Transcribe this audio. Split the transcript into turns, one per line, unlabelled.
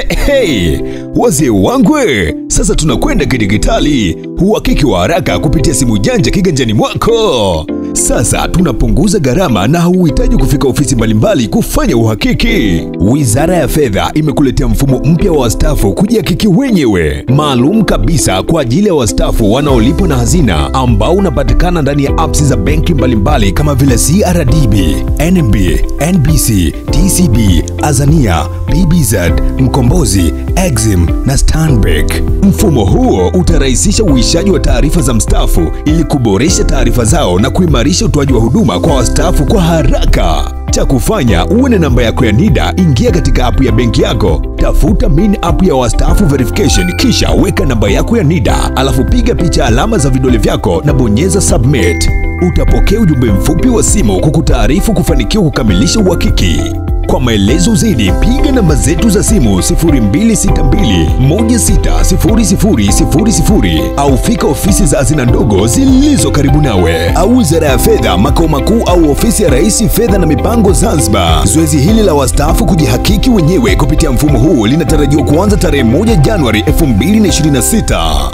Hey, wazee wangu, sasa tunakwenda kidigitali, uhakiki wa haraka kupitia simu janja kiganjani mwako. Sasa tunapunguza gharama na hauhitaji kufika ofisi mbalimbali kufanya uhakiki. Wizara ya Fedha imekuletea mfumo mpya wa wastaafu kujihakiki wenyewe, maalum kabisa kwa ajili ya wastaafu wanaolipwa na hazina, ambao unapatikana ndani ya apps za benki mbalimbali kama vile CRDB, NMB, NBC, TCB, Azania, PBZ, Mkombozi, Exim na Stanbic. Mfumo huo utarahisisha uishaji wa taarifa za mstaafu ili kuboresha taarifa zao na kuimarisha utoaji wa huduma kwa wastaafu kwa haraka. Cha kufanya, uwe na namba yako ya NIDA, ingia katika app ya benki yako, tafuta main app ya wastaafu verification, kisha weka namba yako ya NIDA, alafu piga picha alama za vidole vyako na bonyeza submit. Utapokea ujumbe mfupi wa simu kukutaarifu kufanikiwa kukamilisha uhakiki. Kwa maelezo zaidi, piga namba zetu za simu 0262160000 au fika ofisi za hazina ndogo zilizo karibu nawe, au Wizara ya Fedha makao makuu, au ofisi ya Rais Fedha na Mipango Zanzibar. Zoezi hili la wastaafu kujihakiki wenyewe kupitia mfumo huu linatarajiwa kuanza tarehe 1 Januari 2026.